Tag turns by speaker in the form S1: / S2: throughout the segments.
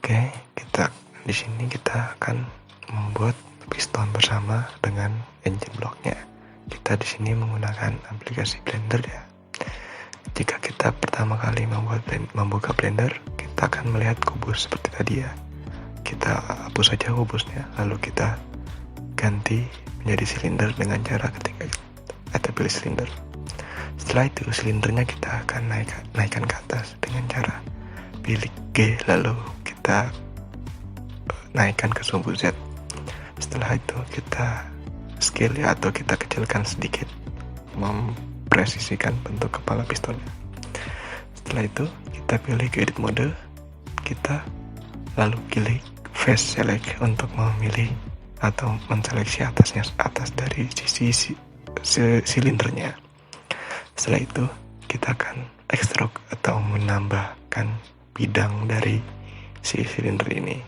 S1: Oke, di sini kita akan membuat piston bersama dengan engine blocknya. Kita di sini menggunakan aplikasi Blender ya. Jika kita pertama kali membuka Blender, kita akan melihat kubus seperti tadi ya. Kita hapus saja kubusnya, lalu kita ganti menjadi silinder dengan cara ketika kita pilih silinder. Setelah itu silindernya kita akan naikkan ke atas dengan cara pilih G, lalu kita naikkan ke sumbu Z. Setelah itu kita scale ya, atau kita kecilkan sedikit, mempresisikan bentuk kepala pistonnya. Setelah itu kita pilih ke edit mode, kita lalu pilih face select untuk memilih atau menseleksi atas dari sisi silindernya. Setelah itu kita akan extrude atau menambahkan bidang dari si silinder ini.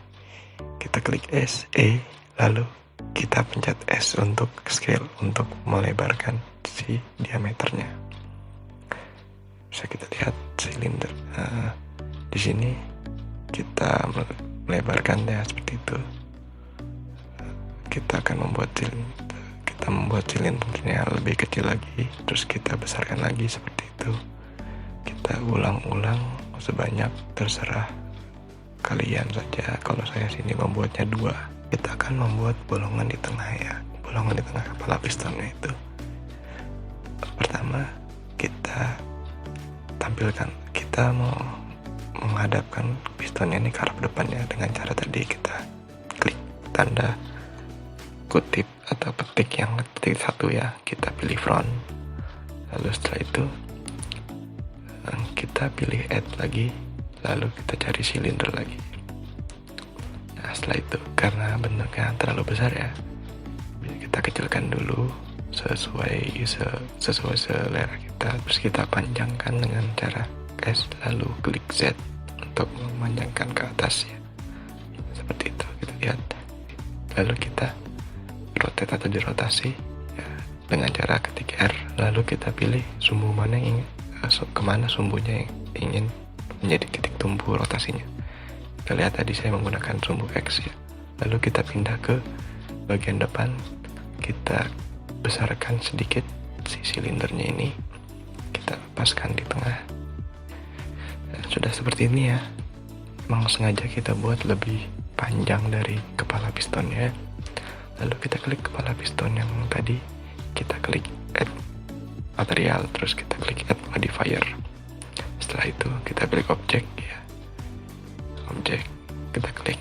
S1: Kita klik S, E, lalu kita pencet S untuk scale, untuk melebarkan si diameternya. Bisa kita lihat silinder. Di sini kita melebarkan ya seperti itu. Kita akan membuat silindernya lebih kecil lagi, terus kita besarkan lagi seperti itu. Kita ulang-ulang sebanyak terserah kalian saja. Kalau saya sini membuatnya 2. Kita akan membuat bolongan di tengah ya, bolongan di tengah kepala pistonnya itu. Pertama kita tampilkan, kita mau menghadapkan pistonnya ini ke arah depannya dengan cara tadi kita klik tanda kutip atau petik yang ketik 1 ya, kita pilih front. Lalu setelah itu kita pilih add lagi, lalu kita cari silinder lagi. Nah setelah itu, karena bentuknya terlalu besar ya, kita kecilkan dulu sesuai selera kita, terus kita panjangkan dengan cara S, lalu klik Z untuk memanjangkan ke atas ya, seperti itu. Kita lihat, lalu kita rotate atau dirotasi ya, dengan cara ketik R, lalu kita pilih sumbu mana yang kemana sumbunya yang ingin menjadi titik tumpu rotasinya. Kita lihat tadi saya menggunakan sumbu X ya, lalu kita pindah ke bagian depan, kita besarkan sedikit si silindernya ini, kita paskan di tengah. Nah, sudah seperti ini ya. Memang sengaja kita buat lebih panjang dari kepala pistonnya. Lalu kita klik kepala piston yang tadi, kita klik add material, terus kita klik add modifier. Setelah itu kita pilih objek ya, objek, kita klik,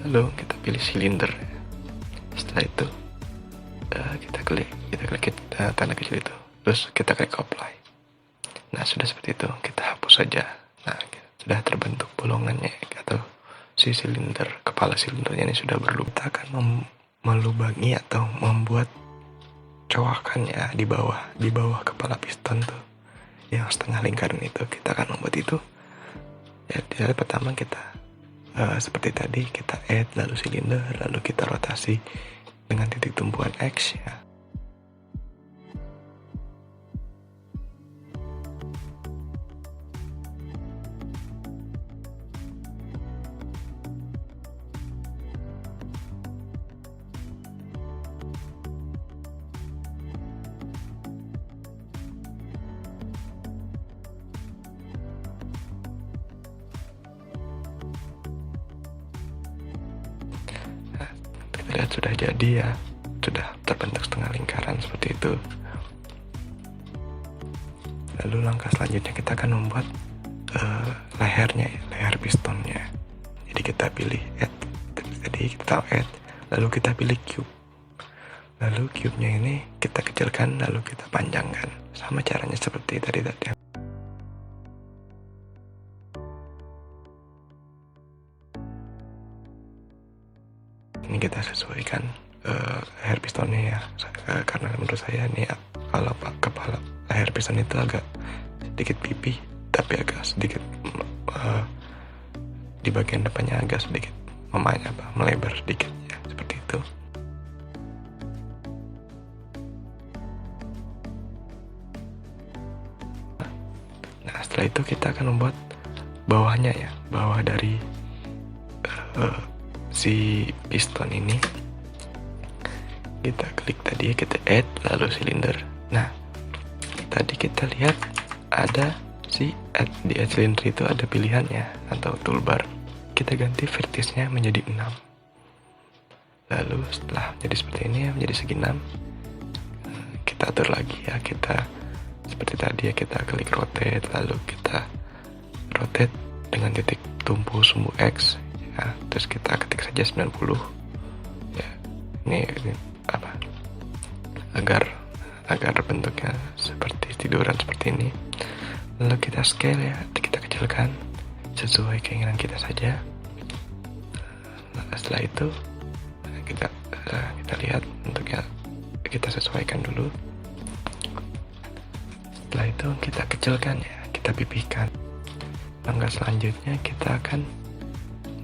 S1: lalu kita pilih silinder. Setelah itu kita klik tanda kecil itu, terus kita klik apply. Nah sudah seperti itu, kita hapus saja. Nah sudah terbentuk bolongannya atau si silinder, kepala silindernya ini sudah berlubang. Kita akan melubangi atau membuat coakan ya di bawah kepala piston tuh, yang setengah lingkaran itu. Kita akan membuat itu ya. Jadi pertama kita seperti tadi, kita add lalu silinder, lalu kita rotasi dengan titik tumpuan X ya. Lihat sudah jadi ya, sudah terbentuk setengah lingkaran seperti itu. Lalu langkah selanjutnya kita akan membuat lehernya, leher pistonnya. Jadi kita pilih add, jadi kita add, lalu kita pilih cube, lalu cube-nya ini kita kecilkan, lalu kita panjangkan, sama caranya seperti tadi. Ini kita sesuaikan leher pistonnya ya, karena menurut saya ini kalau kepala leher piston itu agak sedikit pipih, tapi agak sedikit di bagian depannya agak sedikit melebar sedikit ya, seperti itu. Nah setelah itu kita akan membuat bawahnya ya, bawah dari si piston ini. Kita klik tadi, kita add lalu silinder. Nah, tadi kita lihat ada si add, di add silinder itu ada pilihannya atau toolbar. Kita ganti vertisnya menjadi 6. Lalu setelah jadi seperti ini ya, menjadi segi 6, kita atur lagi ya, kita seperti tadi ya, kita klik rotate, lalu kita rotate dengan titik tumpu sumbu X ya, terus kita ketik saja 90 ya. Ini apa, agar bentuknya seperti tiduran seperti ini. Lalu kita scale ya, kita kecilkan sesuai keinginan kita saja. Setelah itu kita lihat bentuknya, kita sesuaikan dulu. Setelah itu kita kecilkan ya, kita pipihkan. Langkah selanjutnya kita akan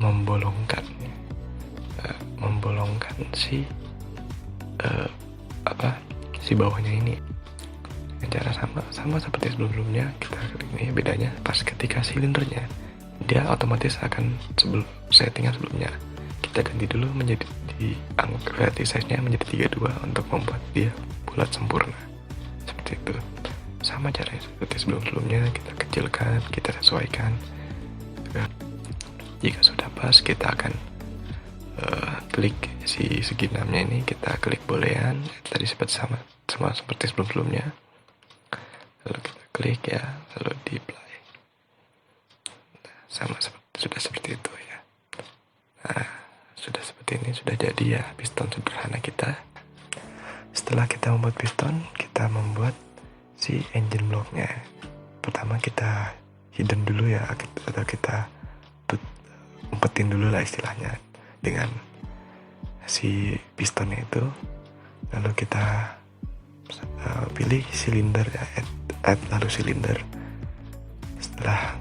S1: membolongkan si si bawahnya ini. Cara sama seperti sebelumnya. Kita ini bedanya pas ketika silindernya, dia otomatis akan settingan sebelumnya kita ganti dulu menjadi di angka verti size-nya menjadi 32 untuk membuat dia bulat sempurna. Seperti itu. Sama caranya seperti sebelumnya, kita kecilkan, kita sesuaikan. Jika sudah pas, kita akan klik si segi 6-nya ini, kita klik bolehan. Tadi sama seperti sebelumnya. Lalu kita klik ya, lalu di apply. Sama sudah seperti itu ya. Nah, sudah seperti ini, sudah jadi ya piston sederhana kita. Setelah kita membuat piston, kita membuat si engine blocknya. Pertama kita hidden dulu ya, atau kita umpetin dulu lah istilahnya dengan si pistonnya itu. Lalu kita pilih silinder ya, add lalu silinder. Setelah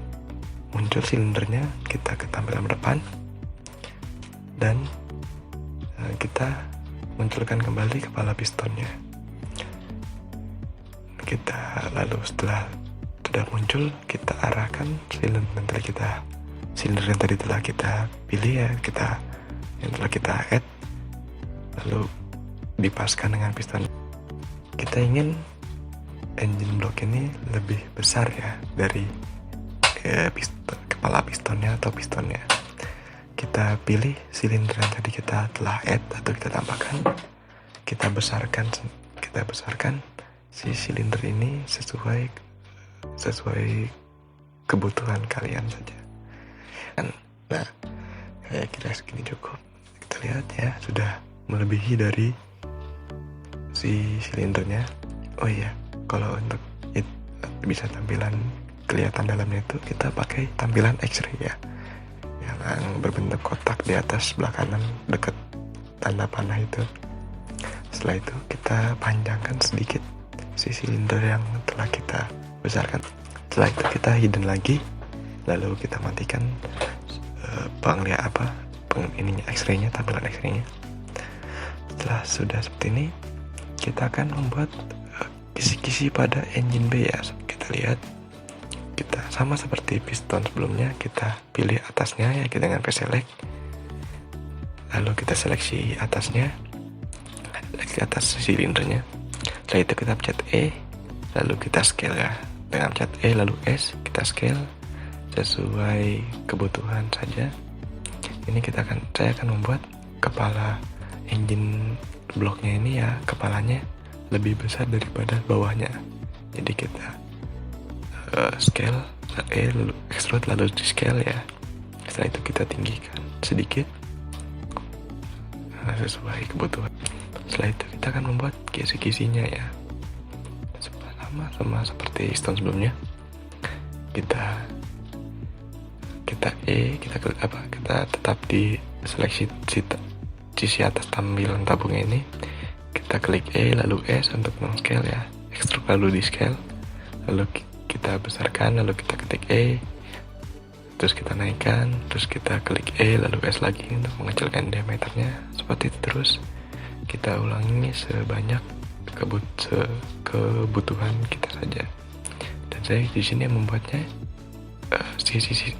S1: muncul silindernya, kita ke tampilan depan dan kita munculkan kembali kepala pistonnya. Kita lalu setelah sudah muncul, kita arahkan silinder yang tadi telah kita pilih ya, yang telah kita add, lalu dipaskan dengan piston. Kita ingin engine block ini lebih besar ya dari kepala pistonnya atau pistonnya. Kita pilih silinder yang tadi kita telah add atau kita tambahkan. Kita besarkan si silinder ini sesuai kebutuhan kalian saja. Nah, saya kira segini cukup. Kita lihat ya, sudah melebihi dari si silindernya. Oh iya, kalau untuk bisa tampilan kelihatan dalamnya itu, kita pakai tampilan X-ray ya, yang berbentuk kotak di atas sebelah kanan dekat tanda panah itu. Setelah itu kita panjangkan sedikit si silinder yang telah kita besarkan. Setelah itu kita hidden lagi, lalu kita matikan X-ray-nya, tampilan X-ray-nya. Setelah sudah seperti ini, kita akan membuat kisi-kisi pada engine bay ya. Kita lihat, kita sama seperti piston sebelumnya, kita pilih atasnya ya, kita dengan select, lalu kita seleksi atasnya, seleksi atas silindernya. Setelah itu kita pencet E, lalu kita scale ya, dengan pencet E lalu S, kita scale sesuai kebutuhan saja. Ini saya akan membuat kepala engine blocknya ini ya, kepalanya lebih besar daripada bawahnya. Jadi kita scale lalu extrude lalu di scale ya. Setelah itu kita tinggikan sedikit sesuai kebutuhan. Setelah itu kita akan membuat kisi-kisinya ya, sama seperti piston sebelumnya. Kita kita tetap di seleksi sisi atas tampilan tabungnya ini. Kita klik E lalu S untuk men-scale ya, extrude lalu di scale, lalu kita besarkan, lalu kita ketik E, terus kita naikkan, terus kita klik E lalu S lagi untuk mengecilkan diameternya. Seperti itu terus kita ulangi sebanyak kebutuhan kita saja. Dan saya di sini membuatnya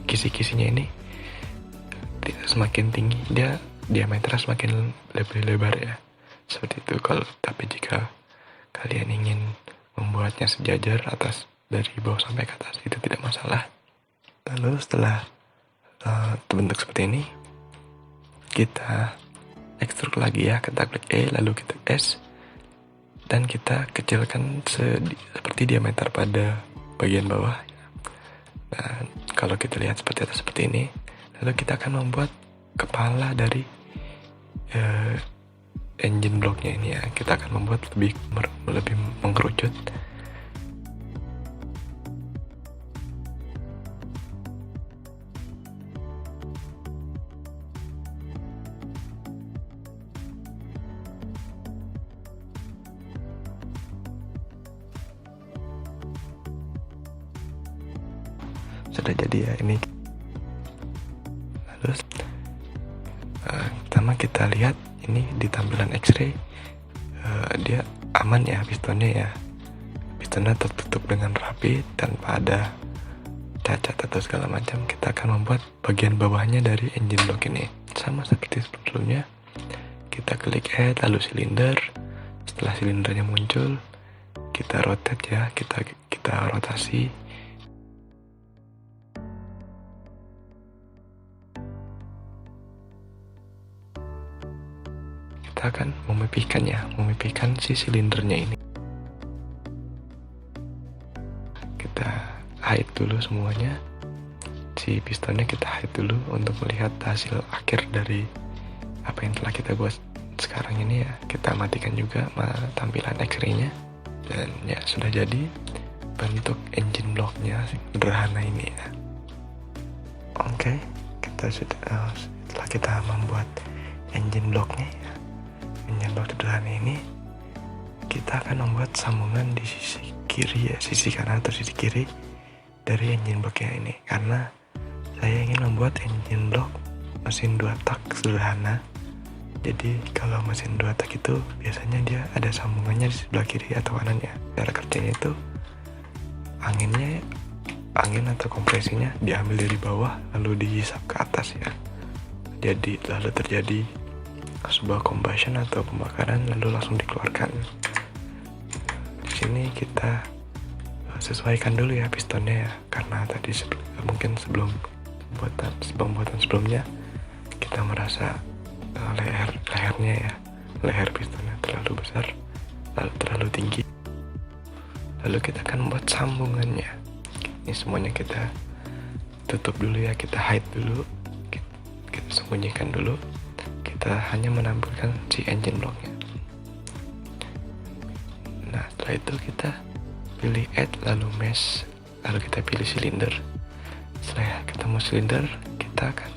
S1: kisi-kisinya ini semakin tinggi, dia diameternya semakin lebih lebar ya, seperti itu. Tapi jika kalian ingin membuatnya sejajar atas dari bawah sampai ke atas, itu tidak masalah. Lalu setelah terbentuk seperti ini, kita ekstruk lagi ya, kita klik E, lalu kita S, dan kita kecilkan seperti diameter pada bagian bawah. Nah, kalau kita lihat seperti ini, lalu kita akan membuat kepala dari engine blocknya ini ya. Kita akan membuat lebih mengerucut. Sudah jadi ya ini. Lalu pertama kita lihat ini di tampilan X-ray, dia aman ya pistonnya ya. Pistonnya tertutup dengan rapi tanpa ada cacat atau segala macam. Kita akan membuat bagian bawahnya dari engine block ini sama seperti sebelumnya. Kita klik add, lalu silinder. Setelah silindernya muncul, kita rotate ya, kita rotasi. Kita akan memipihkan si silindernya ini. Kita hide dulu semuanya, si pistonnya kita hide dulu untuk melihat hasil akhir dari apa yang telah kita buat sekarang ini ya. Kita matikan juga tampilan X-ray-nya, dan ya sudah jadi bentuk engine blocknya sederhana ini ya. Oke, kita sudah setelah kita membuat engine blocknya ya, engine block sederhana ini, kita akan membuat sambungan di sisi kiri ya, sisi kanan atau sisi kiri dari engine blocknya ini, karena saya ingin membuat engine block mesin 2 tak sederhana. Jadi kalau mesin 2 tak itu biasanya dia ada sambungannya di sebelah kiri atau kanan ya. Cara kerjanya itu angin atau kompresinya diambil dari bawah lalu dihisap ke atas ya. Jadi lalu terjadi sebuah combustion atau pembakaran lalu langsung dikeluarkan. Di sini kita sesuaikan dulu ya pistonnya ya, karena tadi mungkin sebelum pembuatan sebelumnya kita merasa leher pistonnya terlalu besar, lalu terlalu tinggi. Lalu kita akan membuat sambungannya. Ini semuanya kita tutup dulu ya, kita hide dulu, kita sembunyikan dulu. Kita hanya menampilkan si engine blocknya. Nah, setelah itu kita pilih add, lalu mesh, lalu kita pilih silinder. Setelah ketemu silinder, kita akan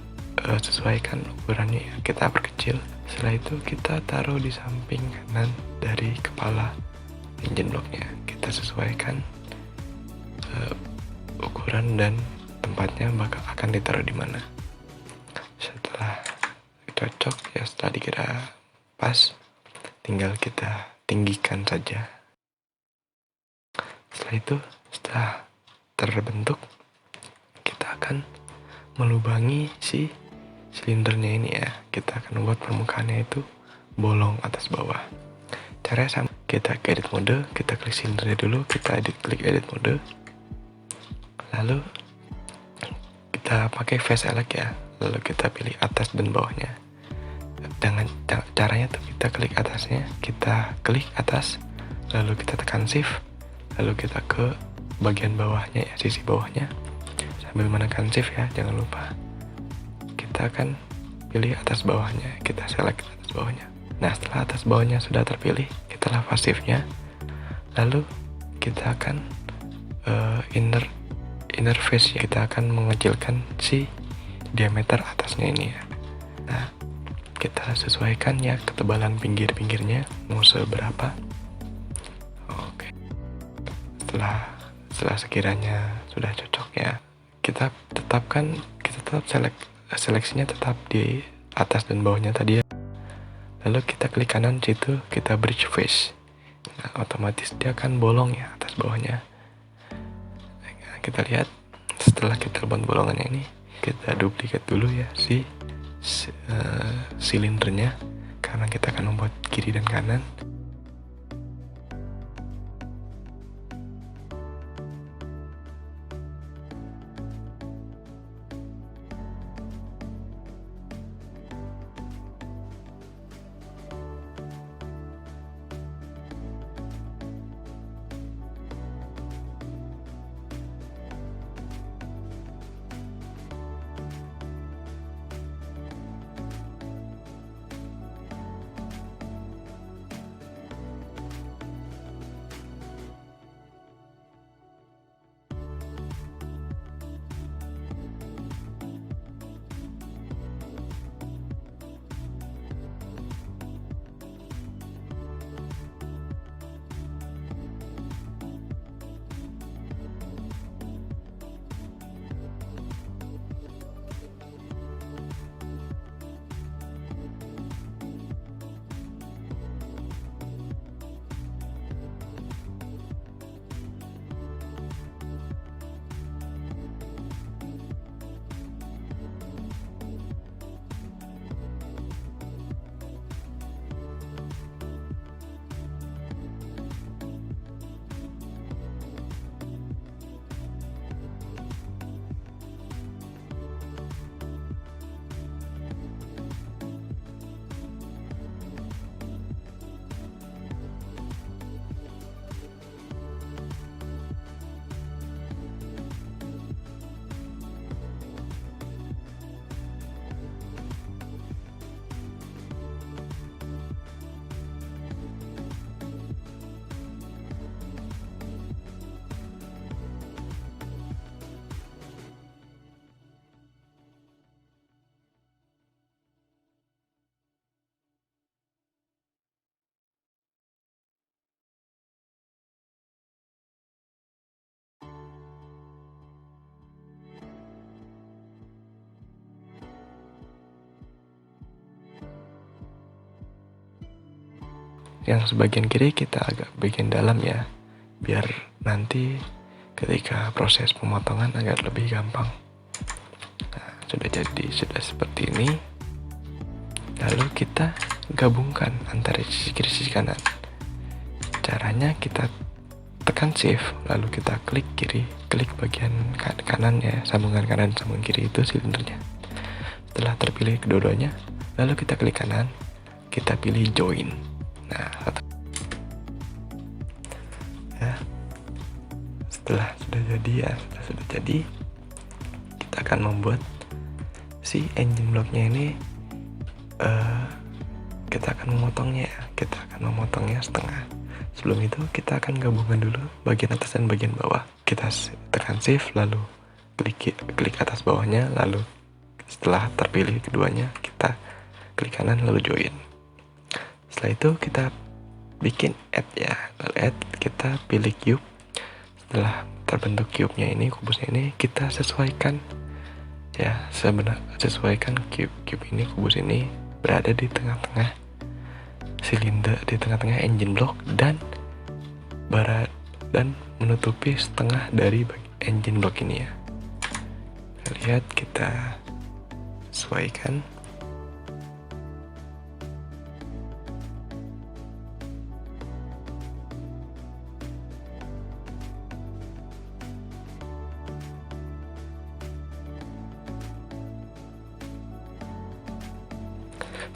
S1: sesuaikan ukurannya ya. Kita perkecil. Setelah itu kita taruh di samping kanan dari kepala engine blocknya. Kita sesuaikan ukuran dan tempatnya bakal akan ditaruh di mana. Setelah cocok ya, setelah dikira pas, tinggal kita tinggikan saja. Setelah itu, setelah terbentuk, kita akan melubangi si silindernya ini ya. Kita akan membuat permukaannya itu bolong atas bawah. Caranya sama, kita ke edit mode, kita klik silindernya dulu, kita klik edit mode, lalu kita pakai face select ya, lalu kita pilih atas dan bawahnya. Dengan caranya tuh kita klik atasnya, kita klik atas, lalu kita tekan shift, lalu kita ke bagian bawahnya ya, sisi bawahnya, sambil menekan shift ya, jangan lupa. Kita akan pilih atas bawahnya, kita select atas bawahnya. Nah, setelah atas bawahnya sudah terpilih, kita lepas shift-nya, lalu kita akan inner face ya, kita akan mengecilkan si diameter atasnya ini ya. Nah, kita sesuaikan ya ketebalan pinggir-pinggirnya mau seberapa. Oke. Setelah sekiranya sudah cocok ya, kita tetap seleksinya tetap di atas dan bawahnya tadi ya. Lalu kita klik kanan situ, kita bridge face. Nah, otomatis dia akan bolong ya atas bawahnya. Nah, kita lihat setelah kita buat bolongannya ini, kita duplikat dulu ya silindernya, karena kita akan membuat kiri dan kanan. Yang sebagian kiri kita agak bagian dalam ya, biar nanti ketika proses pemotongan agak lebih gampang. Nah, sudah seperti ini. Lalu kita gabungkan antara sisi kiri sisi kanan. Caranya kita tekan shift, lalu kita klik kiri, klik bagian kanan ya, sambungan kanan sambungan kiri itu silindernya. Setelah terpilih kedua-duanya, lalu kita klik kanan, kita pilih join. Nah, ya, setelah sudah jadi, kita akan membuat si engine blocknya ini. Kita akan memotongnya setengah. Sebelum itu kita akan gabungkan dulu bagian atas dan bagian bawah. Kita tekan shift, lalu klik atas bawahnya, lalu setelah terpilih keduanya kita klik kanan lalu join. Setelah itu kita bikin add ya, lalu add, kita pilih cube. Setelah terbentuk cube-nya ini, kubusnya ini, kita sesuaikan ya, sesuaikan cube ini, kubus ini berada di tengah-tengah silinder, di tengah-tengah engine block dan menutupi setengah dari engine block ini ya. Lihat, kita sesuaikan.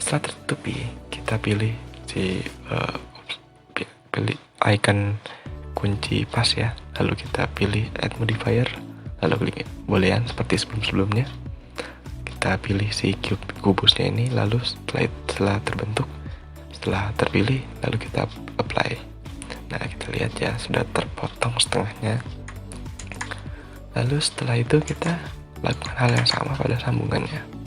S1: Setelah tertutupi, kita pilih pilih icon kunci pas ya, lalu kita pilih add modifier, lalu klik boolean seperti sebelumnya. Kita pilih si kubusnya ini, lalu setelah terbentuk, setelah terpilih, lalu kita apply. Nah, kita lihat ya, sudah terpotong setengahnya. Lalu setelah itu kita lakukan hal yang sama pada sambungannya.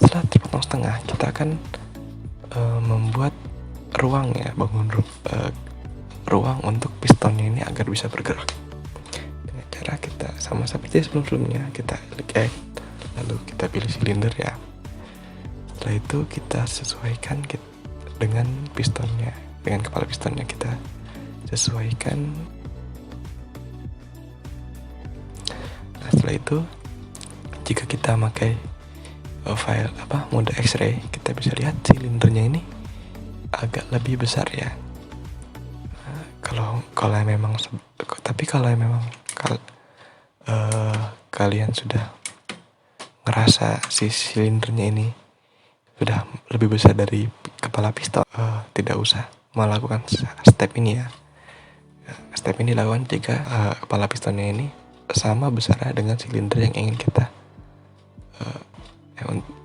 S1: Setelah terpotong setengah, kita akan membuat ruang ya, ruang untuk pistonnya ini agar bisa bergerak. Dengan cara kita sama seperti sebelumnya, kita klik add, lalu kita pilih silinder ya. Setelah itu kita sesuaikan dengan pistonnya, dengan kepala pistonnya kita sesuaikan. Nah, setelah itu jika kita pakai file mode X-ray, kita bisa lihat silindernya ini agak lebih besar ya. Kalau memang kalian sudah ngerasa si silindernya ini sudah lebih besar dari kepala piston, tidak usah melakukan step ini ya. Step ini dilakukan jika kepala pistonnya ini sama besar dengan silinder yang ingin kita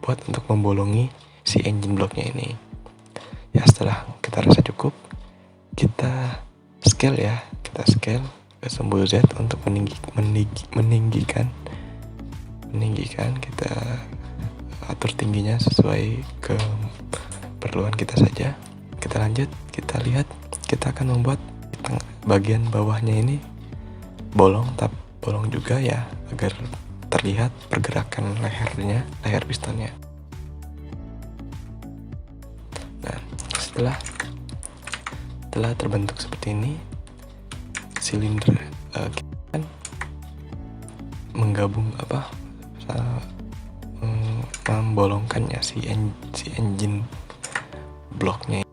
S1: buat untuk membolongi si engine blocknya ini. Ya, setelah kita rasa cukup, kita scale ya, kita scale ke simbol Z untuk meninggikan, kita atur tingginya sesuai keperluan kita saja. Kita lanjut, kita lihat, kita akan membuat bagian bawahnya ini bolong juga ya, agar terlihat pergerakan leher pistonnya. Nah, setelah terbentuk seperti ini, silinder kan menggabung membolongkannya si engine blocknya.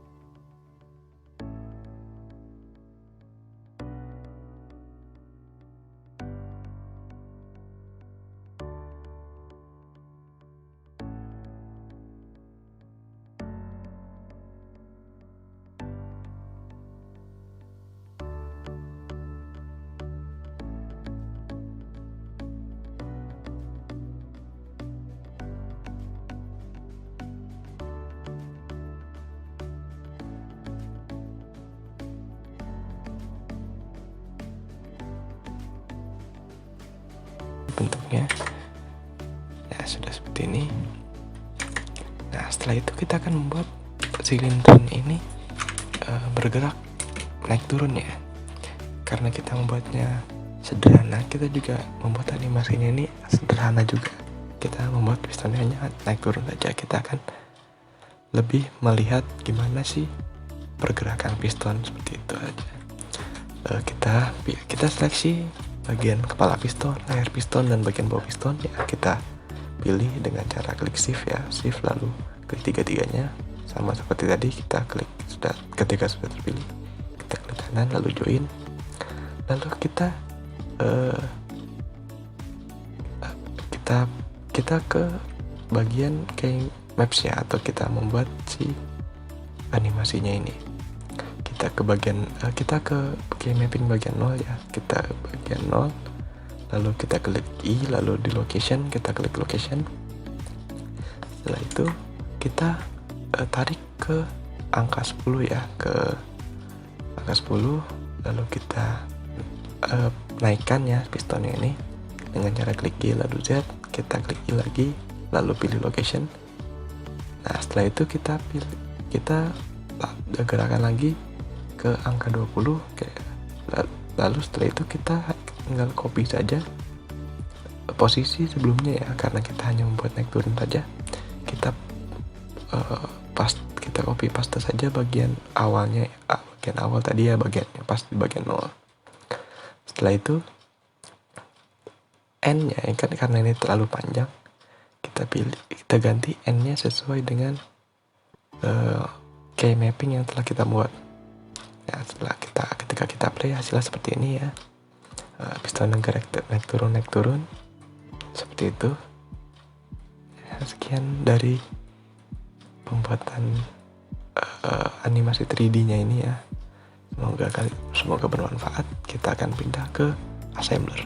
S1: Bentuknya ya sudah seperti ini. Nah, setelah itu kita akan membuat silinder ini bergerak naik turun ya. Karena kita membuatnya sederhana, kita juga membuat animasinya ini sederhana juga. Kita membuat pistonnya hanya naik turun saja. Kita akan lebih melihat gimana sih pergerakan piston, seperti itu aja. Kita seleksi bagian kepala piston, leher piston, dan bagian bawah piston ya. Kita pilih dengan cara klik shift ya, shift lalu klik tiga-tiganya sama seperti tadi. Kita klik ketika sudah terpilih, kita klik kanan lalu join, lalu kita ke bagian key maps ya, atau kita membuat si animasinya ini. Kita ke key mapping bagian 0 ya, kita bagian 0, lalu kita klik I, lalu di location kita klik location. Setelah itu kita tarik ke angka 10 ya, ke angka 10, lalu kita naikkan ya pistonnya ini dengan cara klik I lalu Z, kita klik I lagi lalu pilih location. Nah, setelah itu kita gerakan lagi ke angka 20 lalu setelah itu kita tinggal copy saja posisi sebelumnya ya, karena kita hanya membuat naik turun saja. Kita kita copy paste saja bagian awalnya, bagian awal tadi ya, bagiannya pas di bagian 0. Setelah itu N nya kan, karena ini terlalu panjang, kita ganti N nya sesuai dengan key mapping yang telah kita buat. Ya, ketika kita play hasilnya seperti ini ya, piston gerak naik turun seperti itu ya. Sekian dari pembuatan animasi 3D nya ini ya, semoga bermanfaat. Kita akan pindah ke assembler.